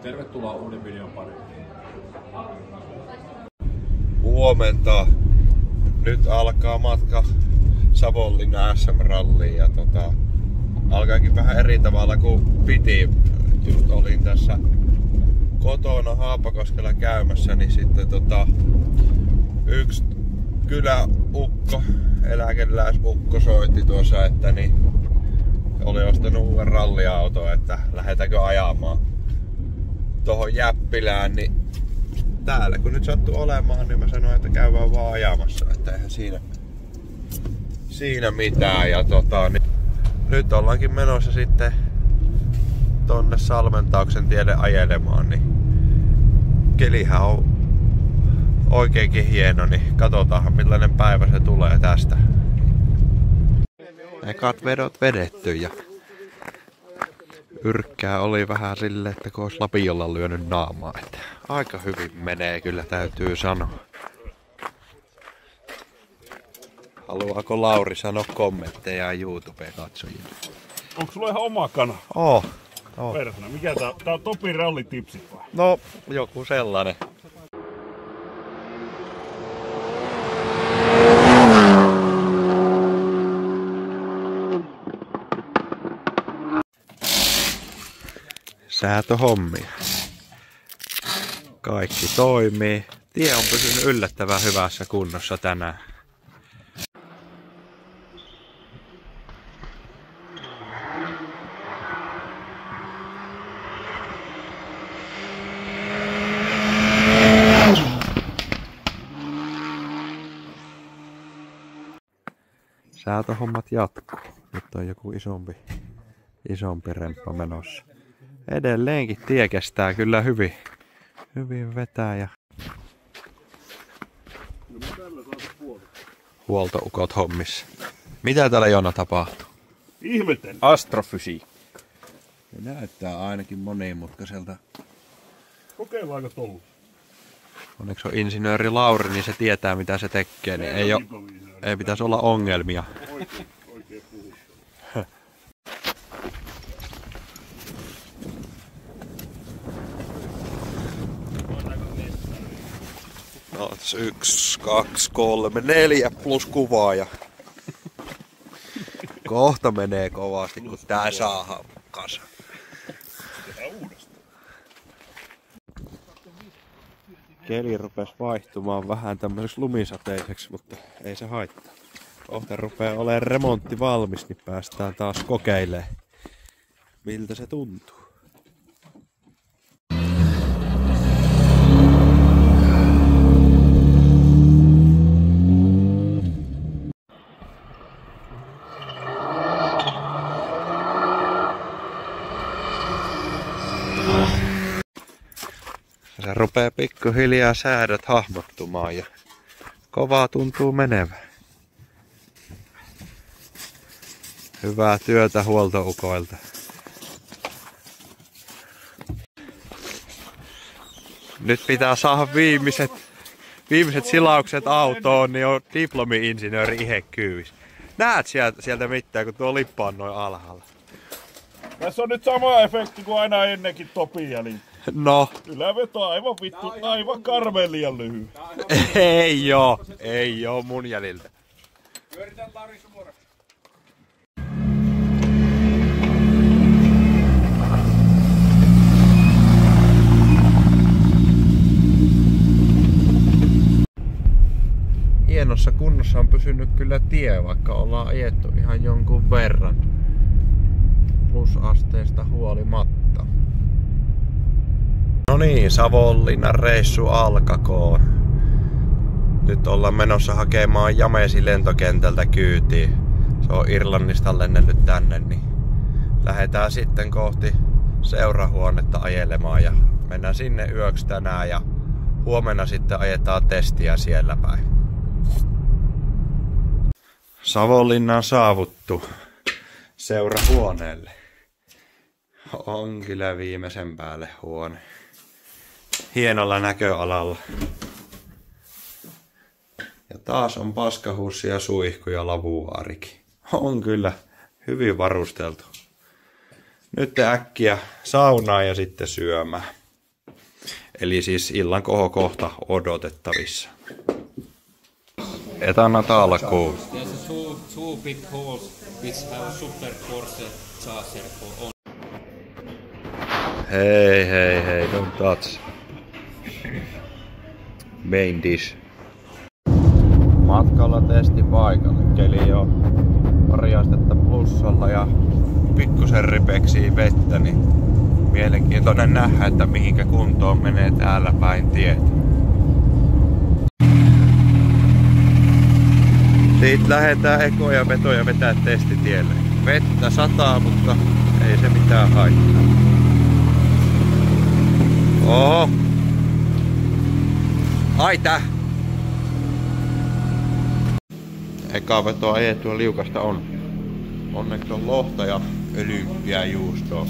Tervetuloa uuden videon pariin. Huomenta. Nyt alkaa matka Savonlinnan SM-ralliin ja alkaakin vähän eri tavalla kuin piti. Just olin tässä kotona Haapakoskella käymässä, niin sitten yksi kyläukko, eläkeläisukko soitti tuossa, että oli ostanut uuden ralliauton, että lähdetäänkö ajamaan tohon Jäppilään, niin täällä kun nyt sattuu olemaan, niin mä sanoin, että käydään vaan ajamassa, että eihän siinä mitään. Ja niin nyt ollaankin menossa sitten tonne Salmentauksen tielle ajelemaan, niin kelihän on oikeinkin hieno, niin katsotaanhan millainen päivä se tulee tästä. Ekat vedot vedetty ja yrkkää oli vähän silleen, että kun olisi lapiolla lyönyt naamaa. Että aika hyvin menee kyllä, täytyy sanoa. Haluaako Lauri sanoa kommentteja YouTube-katsojille? Onko sulla ihan oma kanava? Oo. Persona. Mikä tää on Topin rallitipsit vai? No, joku sellainen. Säätöhommia. Kaikki toimii. Tie on pysynyt yllättävän hyvässä kunnossa tänään. Säätöhommat jatkuu. Nyt on joku isompi remppa menossa. Edelleenkin tie kestää kyllä hyvin vetää ja huoltoukot hommissa. Mitä täällä Jonna tapahtuu? Ihmetellä. Astrofysiikka. Näyttää ainakin monimutkaiselta. Kokeillaanko tuolla? Onneksi on insinööri Lauri, niin se tietää mitä se tekee. Niin ei pitäisi olla ongelmia. Oikein puhuttu. No, 1, 2, 3, 4 plus kuvaaja. Kohta menee kovasti, kun tää saadaan kasa. Keli rupesi vaihtumaan vähän tämmöiseksi lumisateiseksi, mutta ei se haittaa. Kohta rupeaa olemaan remontti valmis, niin päästään taas kokeilemaan, miltä se tuntuu. Se rupeaa pikkuhiljaa säädöt hahmottumaan ja kovaa tuntuu menevän. Hyvää työtä huoltoukoilta. Nyt pitää saada viimeiset silaukset autoon, niin on diplomi-insinööri ihe kyyvis. Näet sieltä mitään, kun tuo lippa on noin alhaalla? Tässä on nyt sama efekti kuin aina ennenkin Topia, niin No. yläveto aivan karmeen liian lyhyt. Ei oo mun jäljiltä. Pyöritään Lauri suoraan. Hienossa kunnossa on pysynyt kyllä tie, vaikka ollaan ajettu ihan jonkun verran. Plusasteesta huolimatta. No niin, Savonlinnan reissu alkakoon. Nyt ollaan menossa hakemaan Jamesi lentokentältä kyytiin. Se on Irlannista lennellyt tänne, niin lähdetään sitten kohti seurahuonetta ajelemaan ja mennään sinne yöksi tänään ja huomenna sitten ajetaan testiä siellä päin. Savonlinnaan saavuttu seurahuoneelle. On kyllä viimeisen päälle huone. Hienolla näköalalla. Ja taas on paskahussia, suihku ja lavuaarikin. On kyllä hyvin varusteltu. Nyt äkkiä saunaan ja sitten syömään. Eli siis illan kohokohta odotettavissa. Etänät alkuun. There's two big holes which have super Porsche charger on. Hei, don't touch. Main dish. Matkalla testipaikalle. Keli on pari astetta plussalla ja pikkusen ripeksii vettä, niin mielenkiintoinen nähdä, että mihinkä kuntoon menee täällä päin tietä. Siitä lähdetään ekoja vetoja vetää testitielle. Vettä sataa, mutta ei se mitään haittaa. Oho! Ai Eka vetoa ajettua liukasta on. Onneksi on lohta ja olympiajuustoa.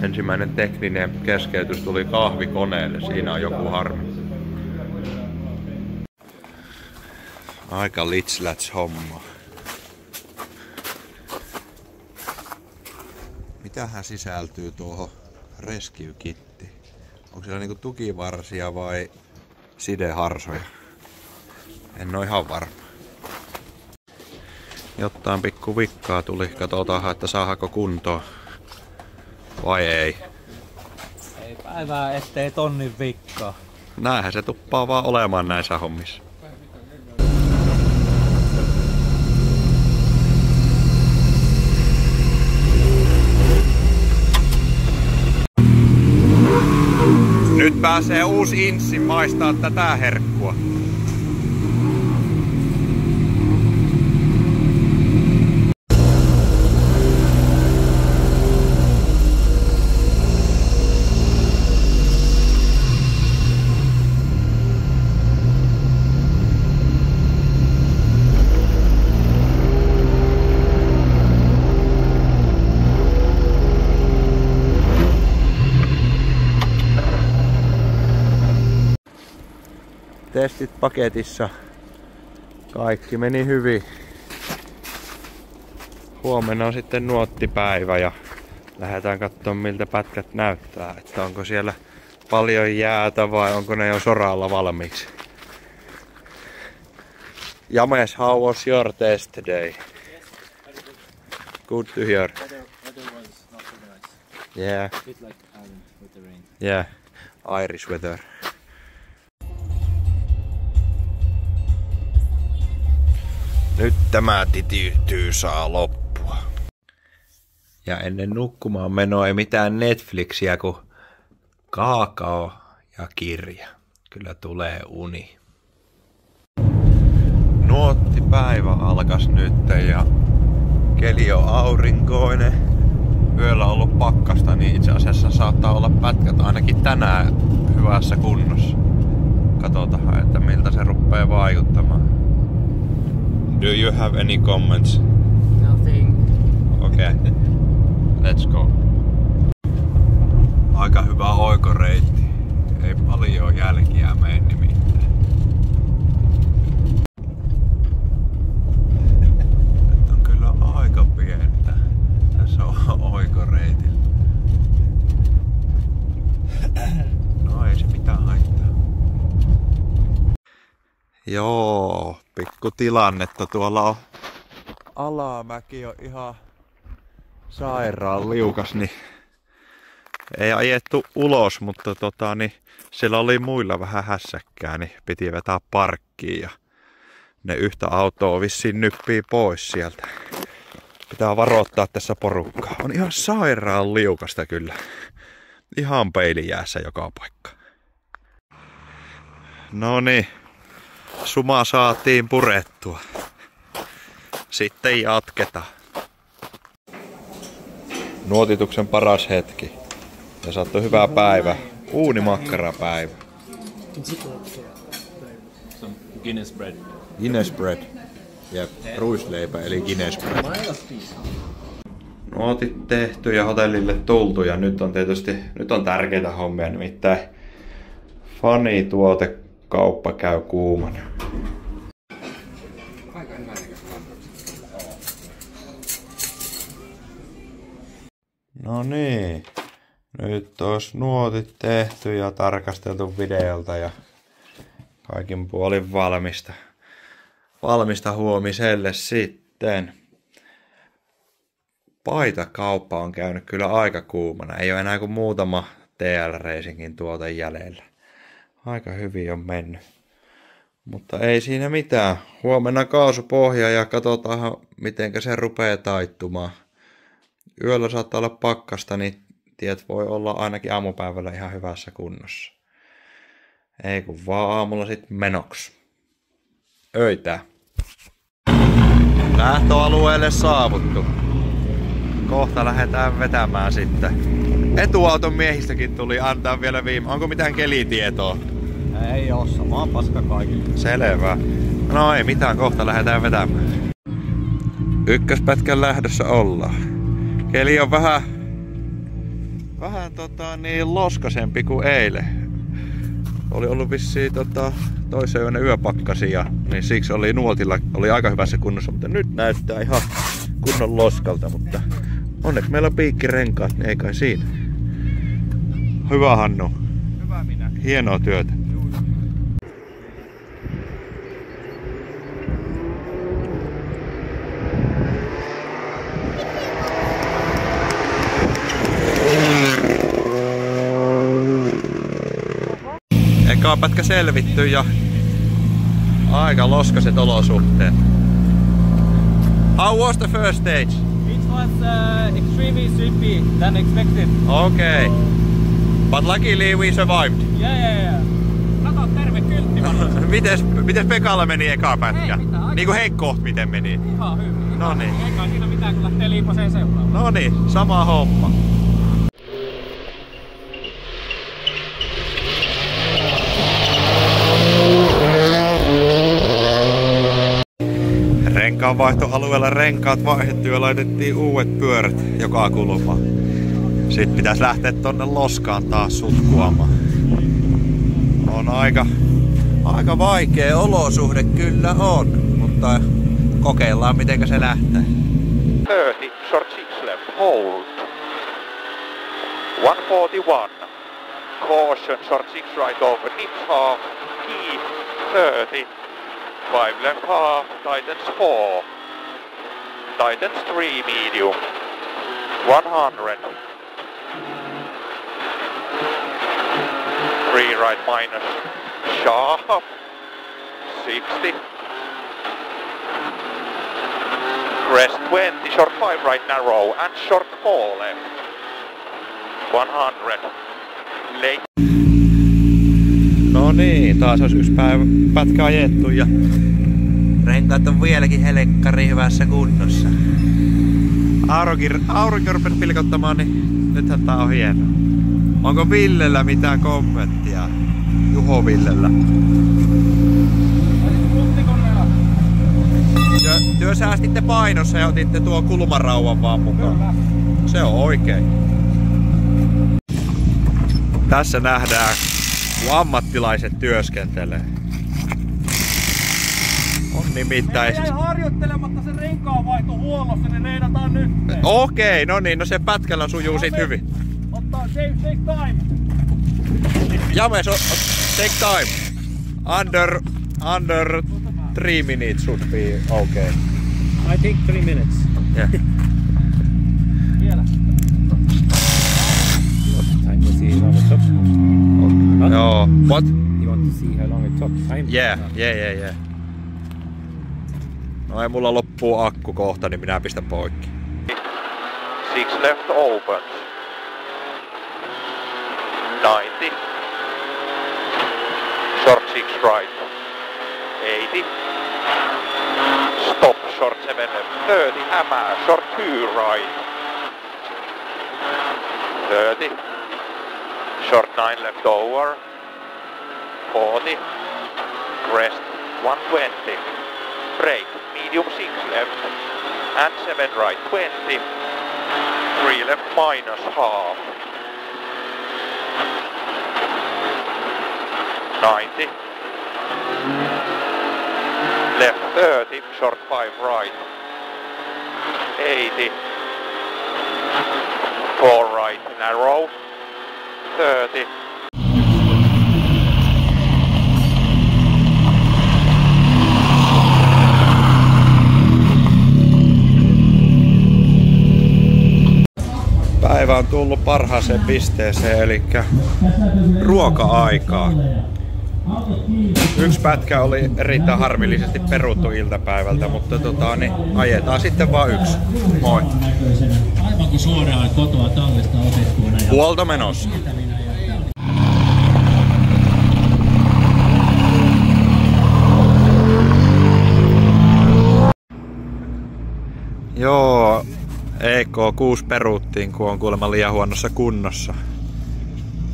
Ensimmäinen tekninen keskeytys tuli kahvikoneelle. Siinä on joku harmi. Aika litslats homma. Mitähän sisältyy tuohon rescue-kittiin? Onko siellä niinku tukivarsia vai sideharsoja? En oo ihan varma. Jotain pikku vikkaa tuli. Katsotaan, että saadaanko kuntoon. Vai ei? Ei päivää ettei tonnin vikkaa. Näinhän se tuppaa vaan olemaan näissä hommissa. Nyt pääsee uusi inssi maistaa tätä herkkua. Testit paketissa. Kaikki meni hyvin. Huomenna on sitten nuottipäivä ja lähdetään katsomaan miltä pätkät näyttää. Että onko siellä paljon jäätä vai onko ne jo soralla valmiiksi. James, how was your test day? Good to hear. Weather was not so nice. Yeah. Bit like Ireland with the rain. Yeah. Irish weather. Nyt tämä titiytyy saa loppua. Ja ennen nukkumaan menoa ei mitään Netflixiä kuin kaakao ja kirja. Kyllä tulee uni. Nuottipäivä alkas nyt ja keli on aurinkoinen. Yöllä on ollut pakkasta, niin itse asiassa saattaa olla pätkät ainakin tänään hyvässä kunnossa. Katsotaan, että miltä se rupeaa vaikuttamaan. Do you have any comments? Nothing. Okay. Let's go. Aika hyvä oikoreitti. Ei paljon jälkiä mene nimittäin. Nyt on kyllä aika pientä tässä oikoreitillä. No ei se mitään haittaa. Joo, pikku tilannetta. Tuolla on alamäki on ihan sairaan liukas, niin ei ajettu ulos, mutta siellä oli muilla vähän hässäkkää, niin piti vetää parkkiin ja ne yhtä autoa vissiin nyppii pois sieltä. Pitää varoittaa tässä porukkaa. On ihan sairaan liukasta kyllä. Ihan peilijäässä joka paikka. No niin. Suma saatiin purettua. Sitten jatketaan. Nuotituksen paras hetki. Ja saattoi hyvää päivä. Uunimakkarapäivä. Some Guinness bread. Guinness bread. Jep, ruisleipä eli Guinness bread. Nuotit tehty ja hotellille tultu ja nyt on tärkeitä hommia, nimittäin fanituotekauppa käy kuumana. No niin, Nyt olisi nuotit tehty ja tarkasteltu videolta ja kaikin puolin valmista huomiselle sitten. Paitakauppa on käynyt kyllä aika kuumana. Ei ole enää kuin muutama TL Racingin tuote jäljellä. Aika hyvin on mennyt. Mutta ei siinä mitään. Huomenna kaasupohja ja katsotaan mitenkä se rupeaa taittumaan. Yöllä saattaa olla pakkasta, niin tiet voi olla ainakin aamupäivällä ihan hyvässä kunnossa. Ei kun vaan aamulla sitten menoksi. Öitä. Lähtöalueelle saavuttu. Kohta lähdetään vetämään sitten. Etuauton miehistäkin tuli antaa vielä Onko mitään kelitietoa? Ei oo, samaa paska kaikille. Selvä. No ei mitään, kohta lähdetään vetämään. Ykköspätkän lähdössä ollaan. Keli on vähän loskasempi kuin eilen. Oli ollut vissiin toisen yönä yöpakkasia, niin siksi oli nuotilla aika hyvässä kunnossa, mutta nyt näyttää ihan kunnon loskalta, mutta onneksi meillä on piikkirenkaat, niin ei kai siinä. Hyvä Hannu. Hyvä minä. Hienoa työtä. Eka pätkä selvitty ja aika loskaset olosuhteet. How was the first stage? It was extremely sleepy than expected. Okay. But luckily we survived. Yeah. Kato, terve kyltti. Mites Pekalla meni eka pätkä? Ei mitään. Niinku heikko miten meni? Ihan hyvin. No niin. Eikä siinä mitään kun lähtee liipaseen seuraavaan. No niin, sama homma. Renkaanvaihtoalueella renkaat vaihdettiin ja laitettiin uudet pyörät joka kulmaan. Sitten pitäisi lähteä tonne loskaan taas sutkuamaan. On aika vaikea olosuhde kyllä on, mutta kokeillaan mitenkä se lähtee. 30, short 6 left, hold. 141. Caution, short 6 right over, nips half, keep 30. 5 left half, tightens 4. Tightens 3 medium. 100. 3 right minus. Sharp. 60. Crest 20, short 5 right narrow and short 4 left. 100. Late. No niin, taas olisi yksi pätkä ajettu ja renkaat on vieläkin helkkari hyvässä kunnossa. Aurinko rupesi pilkottamaan, niin nythän tää on hieno. Onko Villellä mitään kommenttia? Juho Villellä. Työ säästitte painossa ja otitte tuo kulmarauvan vaan mukaan. Kyllä. Se on oikein. Tässä nähdään, kun ammattilaiset työskentelee. On nimittäin. Jäi harjoittelematta sen renkaanvaihto huollossa, niin neinataan nyt. Okei, no niin, no se pätkällä sujuu sit hyvin. Ottaa, take time. James, take time. Under 3 minutes should be okay. I think 3 minutes. Yeah. Vielä. Time to see how long it took. No, what? You want to see how long it took? Time? Yeah. No ei mulla loppuu akku kohta, niin minä pistän poikki. 6 left opens. 90. Short 6 right. 80. Stop, short 7 left. 30, hämää, short 2 right. 30. Short 9 left over. 40. Crest 120. Brake, medium 6 left. And 7 right, 20. 3 left minus half. 90. Left 30, short 5 right. 80. 4 right, narrow. 30. Päivä on tullut parhaaseen pisteeseen, eli ruoka-aikaan. Yksi pätkä oli erittäin harmillisesti peruttu iltapäivältä, mutta niin ajetaan sitten vaan yksi. Moi! Aivan kuin suoraan kotoa tallista otettuina. Huolto menossa. Joo, EK6 peruttiin, kun on kuulemma liian huonossa kunnossa.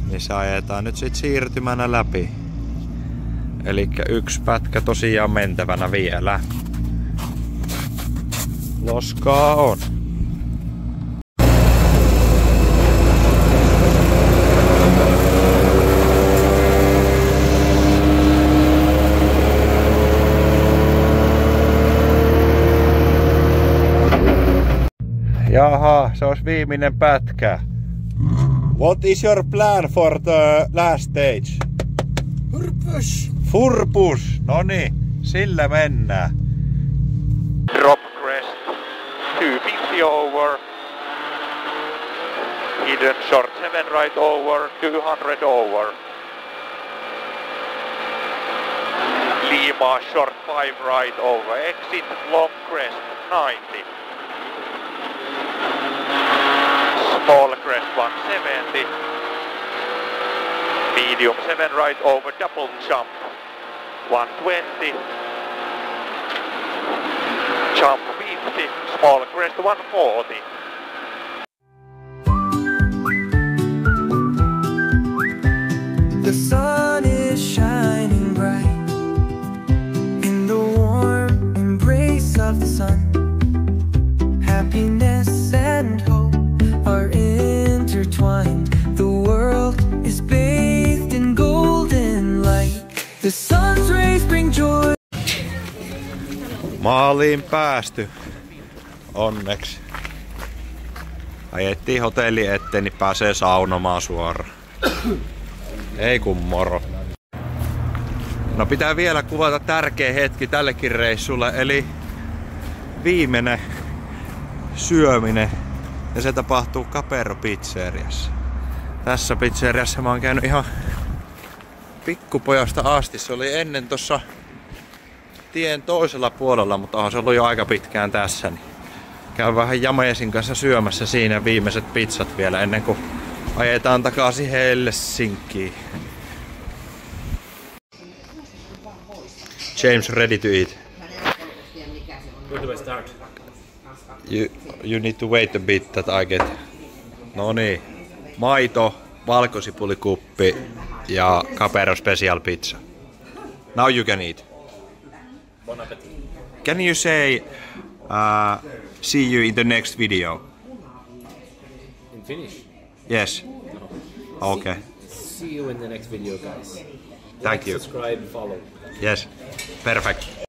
Niin se ajetaan nyt sit siirtymänä läpi. Elikkä yksi pätkä tosiaan mentävänä vielä. Loskaa on. Jaha, se olisi viimeinen pätkä. What is your plan for the last stage? Furpus. Furpus. Noniin, sillä mennään. Drop crest. 250 over. Hidden short 7 right over. 200 over. Lima short 5 right over. Exit long crest 90. Small crest 170. Medium 7 right over double jump 120. Jump 50. Small crest 140. The sun is shining bright in the warm embrace of the sun. Happiness and hope are intertwined. The world is bathed in golden light. The sun's rays bring joy. Maaliin päästy. Onneksi. Ajettiin hotelli eteen, niin pääsee saunomaan suoraan. Ei kun moro. No pitää vielä kuvata tärkeä hetki tällekin reissulle, eli viimeinen syöminen. Ja se tapahtuu Capero pizzeriassa. Tässä pizzeriassa mä oon käynyt ihan pikkupojasta asti. Se oli ennen tossa tien toisella puolella, mutta onhan se ollut jo aika pitkään tässä. Niin käyn vähän Jamesin kanssa syömässä siinä viimeiset pizzat vielä ennen kuin ajetaan takaisin Helsinkiin. James, ready to eat. Where do I start? You need to wait a bit that I get. No niin. Maito, valkosipulikuppi ja Capero special pizza. Now you can eat. Bon appetit. Can you say see you in the next video? In Finnish? Yes. Okay. See you in the next video, guys. Thank you. Subscribe, follow. Yes. Perfect.